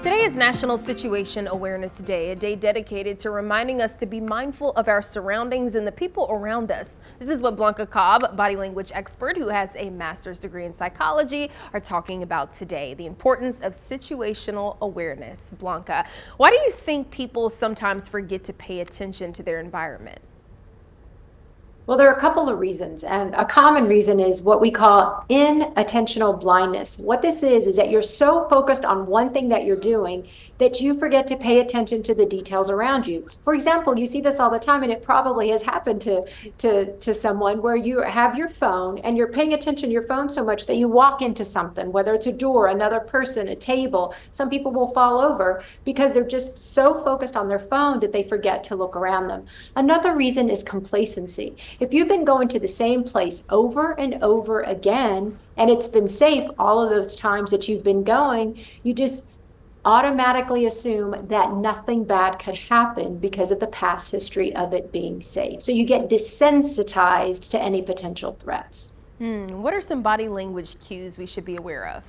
Today is National Situation Awareness Day, a day dedicated to reminding us to be mindful of our surroundings and the people around us. This is what Blanca Cobb, body language expert who has a master's degree in psychology, are talking about today, the importance of situational awareness. Blanca, why do you think people sometimes forget to pay attention to their environment? Well, there are a couple of reasons, and a common reason is what we call inattentional blindness. What this is that you're so focused on one thing that you're doing that you forget to pay attention to the details around you. For example, you see this all the time, and it probably has happened to someone where you have your phone and you're paying attention to your phone so much that you walk into something, whether it's a door, another person, a table. Some people will fall over because they're just so focused on their phone that they forget to look around them. Another reason is complacency. If you've been going to the same place over and over again, and it's been safe all of those times that you've been going, you just automatically assume that nothing bad could happen because of the past history of it being safe. So you get desensitized to any potential threats. What are some body language cues we should be aware of?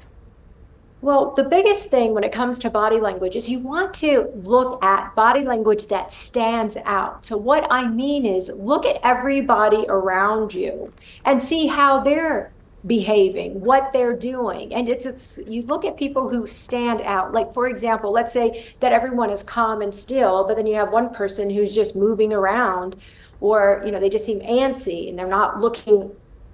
Well, the biggest thing when it comes to body language is you want to look at body language that stands out. So what I mean is look at everybody around you and see how they're behaving, what they're doing. And it's you look at people who stand out. Like, for example, let's say that everyone is calm and still, but then you have one person who's just moving around, or they just seem antsy and they're not looking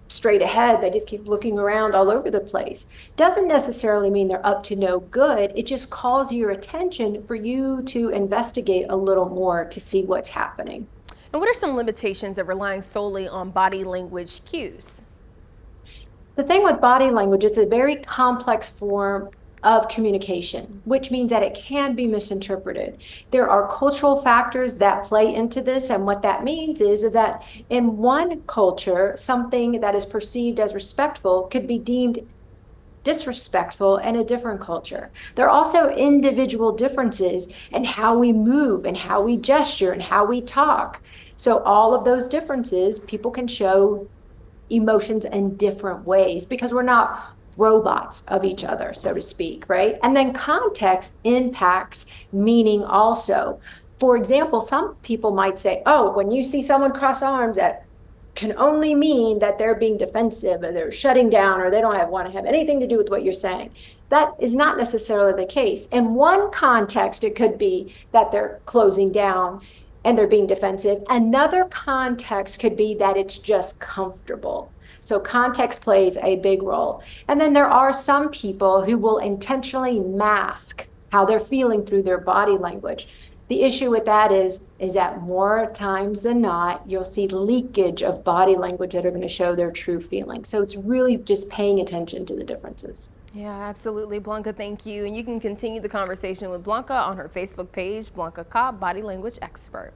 straight ahead. They just keep looking around all over the place. Doesn't necessarily mean they're up to no good. It just calls your attention for you to investigate a little more to see what's happening. And what are some limitations of relying solely on body language cues? The thing with body language, it's a very complex form of communication, which means that it can be misinterpreted. There are cultural factors that play into this, and what that means is that in one culture, something that is perceived as respectful could be deemed disrespectful in a different culture. There are also individual differences in how we move and how we gesture and how we talk. So all of those differences, people can show emotions in different ways because we're not robots of each other, so to speak, right? And then context impacts meaning also. For example, some people might say, oh, when you see someone cross arms, that can only mean that they're being defensive or they're shutting down or they don't want to have anything to do with what you're saying. That is not necessarily the case. In one context, it could be that they're closing down and they're being defensive. Another context could be that it's just comfortable. So context plays a big role. And then there are some people who will intentionally mask how they're feeling through their body language. The issue with that is that more times than not, you'll see leakage of body language that are going to show their true feelings. So it's really just paying attention to the differences. Yeah, absolutely. Blanca, thank you. And you can continue the conversation with Blanca on her Facebook page, Blanca Cobb, body language expert.